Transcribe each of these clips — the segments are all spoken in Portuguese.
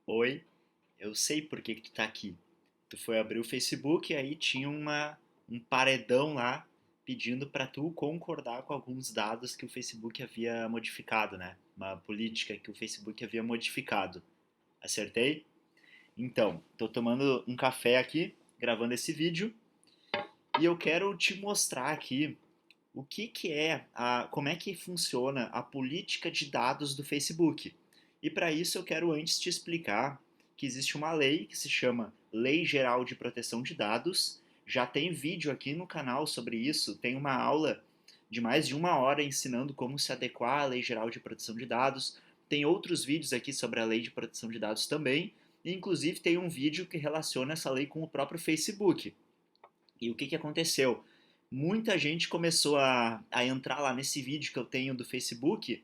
Oi, eu sei por que que tu tá aqui. Tu foi abrir o Facebook e aí tinha um paredão lá pedindo pra tu concordar com alguns dados que o Facebook havia modificado, né? Uma política que o Facebook havia modificado. Acertei? Então, tô tomando um café aqui, gravando esse vídeo, e eu quero te mostrar aqui como é que funciona a política de dados do Facebook. E para isso eu quero antes te explicar que existe uma lei que se chama Lei Geral de Proteção de Dados. Já tem vídeo aqui no canal sobre isso, tem uma aula de mais de uma hora ensinando como se adequar à Lei Geral de Proteção de Dados. Tem outros vídeos aqui sobre a Lei de Proteção de Dados também. E inclusive tem um vídeo que relaciona essa lei com o próprio Facebook. E o que, que aconteceu? Muita gente começou a entrar lá nesse vídeo que eu tenho do Facebook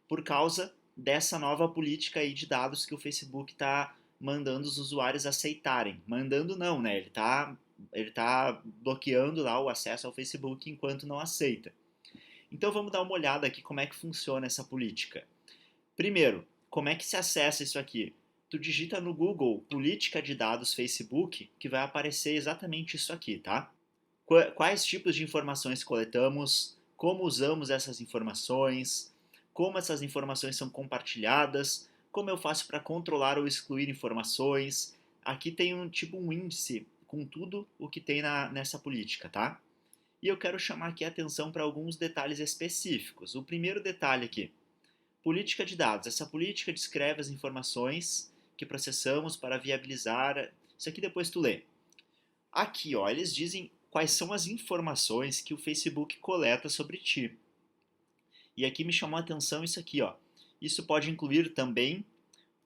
por causa dessa nova política aí de dados que o Facebook está mandando os usuários aceitarem. Mandando não, né? Ele tá bloqueando lá o acesso ao Facebook enquanto não aceita. Então vamos dar uma olhada aqui como é que funciona essa política. Primeiro, como é que se acessa isso aqui? Tu digita no Google política de dados Facebook, que vai aparecer exatamente isso aqui, tá? Quais tipos de informações coletamos, como usamos essas informações, como essas informações são compartilhadas, como eu faço para controlar ou excluir informações. Aqui tem um índice com tudo o que tem nessa política, tá? E eu quero chamar aqui a atenção para alguns detalhes específicos. O primeiro detalhe aqui, política de dados. Essa política descreve as informações que processamos para viabilizar. Isso aqui depois tu lê. Aqui, ó, eles dizem quais são as informações que o Facebook coleta sobre ti. E aqui me chamou a atenção isso aqui, ó. Isso pode incluir também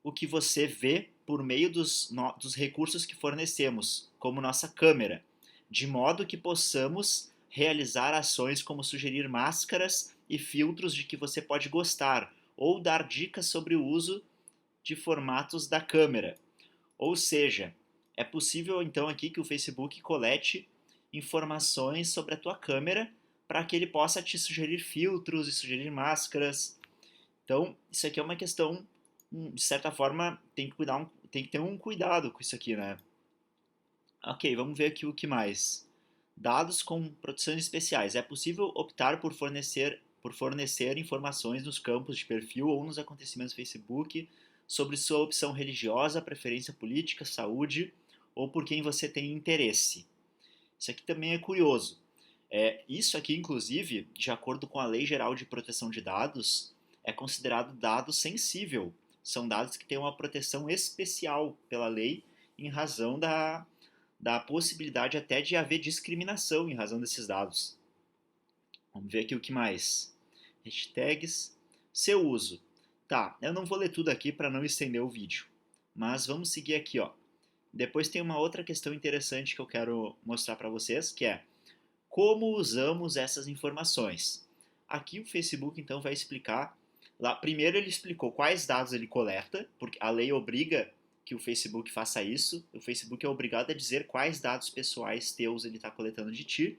o que você vê por meio dos recursos que fornecemos, como nossa câmera, de modo que possamos realizar ações como sugerir máscaras e filtros de que você pode gostar, ou dar dicas sobre o uso de formatos da câmera. Ou seja, é possível então aqui que o Facebook colete informações sobre a tua câmera para que ele possa te sugerir filtros e sugerir máscaras. Então, isso aqui é uma questão, de certa forma, tem que ter um cuidado com isso aqui, né? Ok, vamos ver aqui o que mais. Dados com proteções especiais. É possível optar por fornecer informações nos campos de perfil ou nos acontecimentos do Facebook sobre sua opção religiosa, preferência política, saúde ou por quem você tem interesse. Isso aqui também é curioso. Isso aqui, inclusive, de acordo com a Lei Geral de Proteção de Dados, é considerado dado sensível. São dados que têm uma proteção especial pela lei em razão da possibilidade até de haver discriminação em razão desses dados. Vamos ver aqui o que mais. Hashtags. Seu uso. Tá, eu não vou ler tudo aqui para não estender o vídeo, mas vamos seguir aqui, ó. Depois tem uma outra questão interessante que eu quero mostrar para vocês, que é como usamos essas informações. Aqui o Facebook então vai explicar. Lá, primeiro ele explicou quais dados ele coleta, porque a lei obriga que o Facebook faça isso. O Facebook é obrigado a dizer quais dados pessoais teus ele está coletando de ti.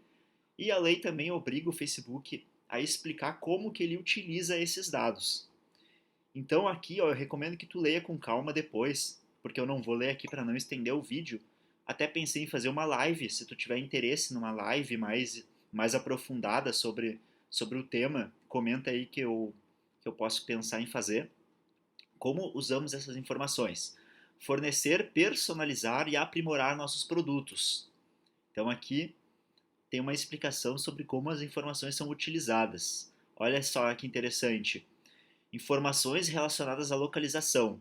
E a lei também obriga o Facebook a explicar como que ele utiliza esses dados. Então aqui, ó, eu recomendo que tu leia com calma depois, porque eu não vou ler aqui para não estender o vídeo. Até pensei em fazer uma live, se tu tiver interesse numa live mais aprofundada sobre o tema, comenta aí que eu posso pensar em fazer. Como usamos essas informações? Fornecer, personalizar e aprimorar nossos produtos. Então aqui tem uma explicação sobre como as informações são utilizadas. Olha só que interessante. Informações relacionadas à localização.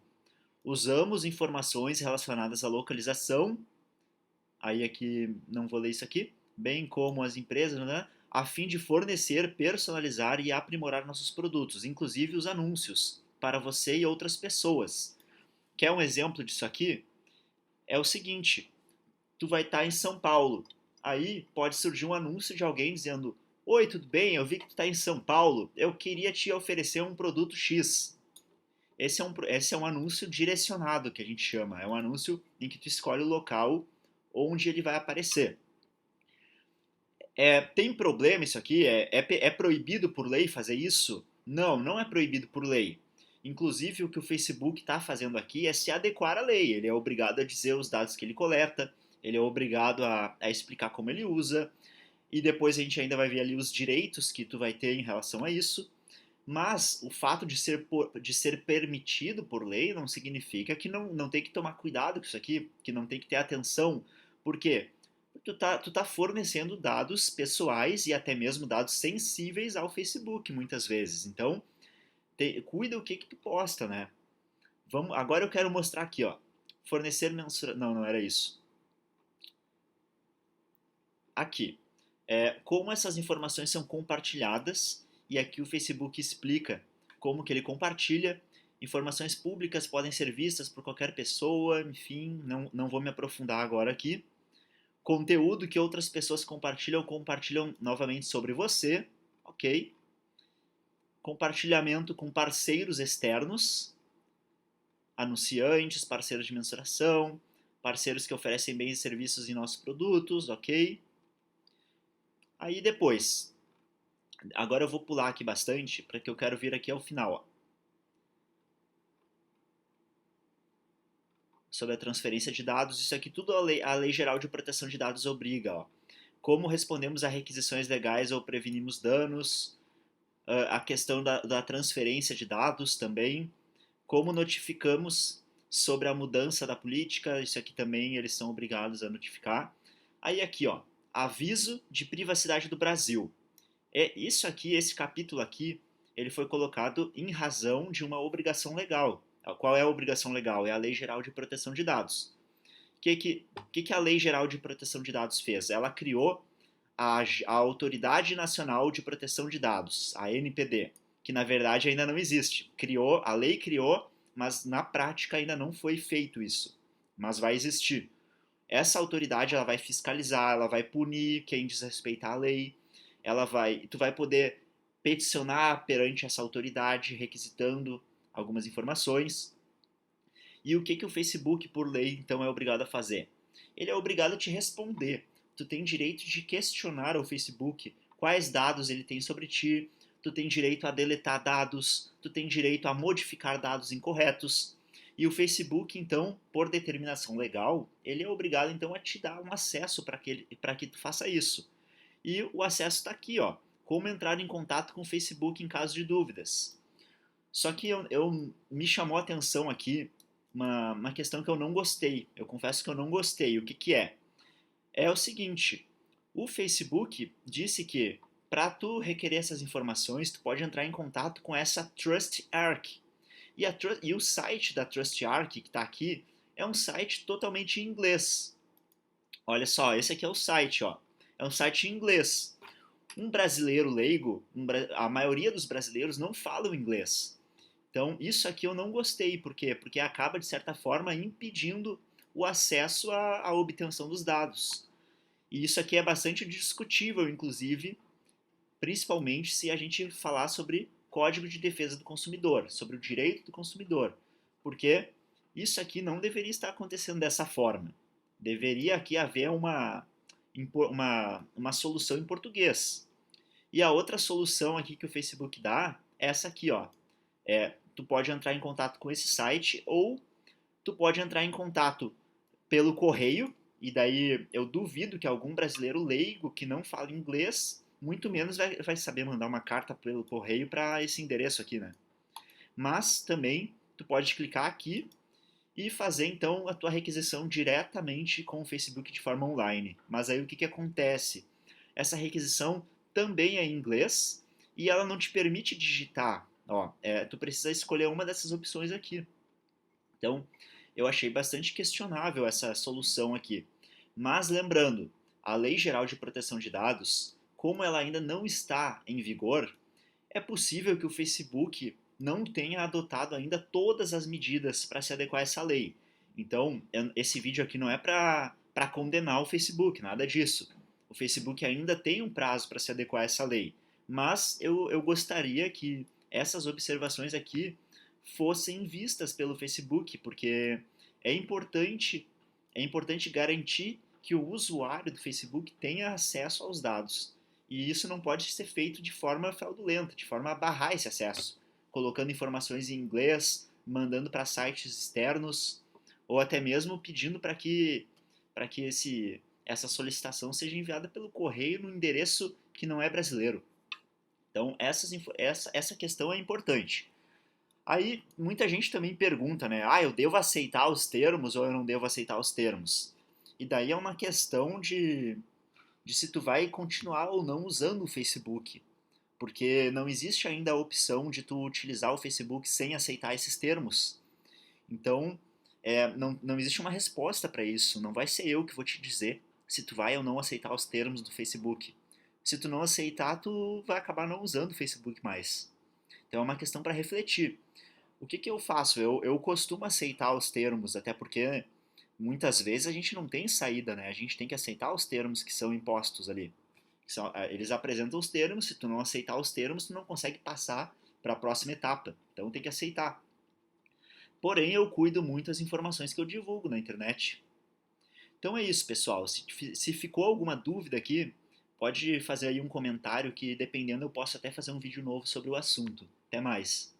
Usamos informações relacionadas à localização, aí aqui não vou ler isso aqui, bem como as empresas, né, a fim de fornecer, personalizar e aprimorar nossos produtos, inclusive os anúncios, para você e outras pessoas. Quer um exemplo disso aqui? É o seguinte, tu vai estar em São Paulo, aí pode surgir um anúncio de alguém dizendo: Oi, tudo bem? Eu vi que tu está em São Paulo, eu queria te oferecer um produto X. Esse é um anúncio direcionado que a gente chama. É um anúncio em que tu escolhe o local onde ele vai aparecer. Tem problema isso aqui? É proibido por lei fazer isso? Não, não é proibido por lei. Inclusive, o que o Facebook está fazendo aqui é se adequar à lei. Ele é obrigado a dizer os dados que ele coleta, ele é obrigado a explicar como ele usa, e depois a gente ainda vai ver ali os direitos que tu vai ter em relação a isso. Mas o fato de ser permitido por lei não significa que não tem que tomar cuidado com isso aqui, que não tem que ter atenção. Por quê? Porque tu tá fornecendo dados pessoais e até mesmo dados sensíveis ao Facebook, muitas vezes. Então, cuida o que tu posta, né? Agora eu quero mostrar aqui, ó. Fornecer mensura... Não era isso. Aqui. Como essas informações são compartilhadas, e aqui o Facebook explica como que ele compartilha. Informações públicas podem ser vistas por qualquer pessoa, enfim, não vou me aprofundar agora aqui. Conteúdo que outras pessoas compartilham novamente sobre você, ok? Compartilhamento com parceiros externos, anunciantes, parceiros de mensuração, parceiros que oferecem bens e serviços em nossos produtos, ok? Aí depois, agora eu vou pular aqui bastante, para que eu quero vir aqui ao final, ó. Sobre a transferência de dados, isso aqui tudo a lei Geral de Proteção de Dados obriga, ó. Como respondemos a requisições legais ou prevenimos danos, a questão da transferência de dados também, como notificamos sobre a mudança da política, isso aqui também eles são obrigados a notificar. Aí aqui, ó, aviso de privacidade do Brasil. Isso aqui, esse capítulo aqui, ele foi colocado em razão de uma obrigação legal. Qual é a obrigação legal? É a Lei Geral de Proteção de Dados. O que a Lei Geral de Proteção de Dados fez? Ela criou a Autoridade Nacional de Proteção de Dados, a NPD, que na verdade ainda não existe. A lei criou, mas na prática ainda não foi feito isso. Mas vai existir. Essa autoridade ela vai fiscalizar, ela vai punir quem desrespeitar a lei, tu vai poder peticionar perante essa autoridade requisitando algumas informações. E o que o Facebook, por lei, então é obrigado a fazer? Ele é obrigado a te responder. Tu tem direito de questionar ao Facebook quais dados ele tem sobre ti, tu tem direito a deletar dados, tu tem direito a modificar dados incorretos. E o Facebook, então, por determinação legal, ele é obrigado então a te dar um acesso para que tu faça isso. E o acesso está aqui, ó. Como entrar em contato com o Facebook em caso de dúvidas. Só que me chamou a atenção aqui uma questão que eu não gostei. Eu confesso que eu não gostei. O que é? É o seguinte, o Facebook disse que para tu requerer essas informações, tu pode entrar em contato com essa TrustArc. E o site da TrustArc, que está aqui, é um site totalmente em inglês. Olha só, esse aqui é o site, ó. É um site em inglês. Um brasileiro leigo, a maioria dos brasileiros não falam inglês. Então, isso aqui eu não gostei. Por quê? Porque acaba, de certa forma, impedindo o acesso à obtenção dos dados. E isso aqui é bastante discutível, inclusive, principalmente se a gente falar sobre Código de Defesa do Consumidor, sobre o direito do consumidor. Porque isso aqui não deveria estar acontecendo dessa forma. Deveria aqui haver uma solução em português. E a outra solução aqui que o Facebook dá é essa aqui, ó. Tu pode entrar em contato com esse site ou tu pode entrar em contato pelo correio, e daí eu duvido que algum brasileiro leigo que não fala inglês, muito menos vai saber mandar uma carta pelo correio para esse endereço aqui, né? Mas também tu pode clicar aqui e fazer então a tua requisição diretamente com o Facebook de forma online. Mas aí o que acontece? Essa requisição também é em inglês e ela não te permite digitar. Ó, tu precisa escolher uma dessas opções aqui. Então, eu achei bastante questionável essa solução aqui. Mas lembrando, a Lei Geral de Proteção de Dados, como ela ainda não está em vigor, é possível que o Facebook não tenha adotado ainda todas as medidas para se adequar a essa lei. Então, esse vídeo aqui não é para condenar o Facebook, nada disso. O Facebook ainda tem um prazo para se adequar a essa lei. Mas eu gostaria que essas observações aqui fossem vistas pelo Facebook, porque é importante, é importante garantir que o usuário do Facebook tenha acesso aos dados. E isso não pode ser feito de forma fraudulenta, de forma a barrar esse acesso. colocando informações em inglês, mandando para sites externos, ou até mesmo pedindo para que essa solicitação seja enviada pelo correio no endereço que não é brasileiro. Então, essa questão é importante. Aí, muita gente também pergunta, né? Ah, eu devo aceitar os termos ou eu não devo aceitar os termos? E daí é uma questão de se tu vai continuar ou não usando o Facebook. Porque não existe ainda a opção de tu utilizar o Facebook sem aceitar esses termos. Então, não existe uma resposta para isso. Não vai ser eu que vou te dizer se tu vai ou não aceitar os termos do Facebook. Se tu não aceitar, tu vai acabar não usando o Facebook mais. Então é uma questão para refletir. O que eu faço? Eu costumo aceitar os termos, até porque muitas vezes a gente não tem saída, né? A gente tem que aceitar os termos que são impostos ali. Eles apresentam os termos, se tu não aceitar os termos, tu não consegue passar para a próxima etapa. Então tem que aceitar. Porém, eu cuido muito das informações que eu divulgo na internet. Então é isso, pessoal. Se ficou alguma dúvida aqui, pode fazer aí um comentário que, dependendo, eu posso até fazer um vídeo novo sobre o assunto. Até mais!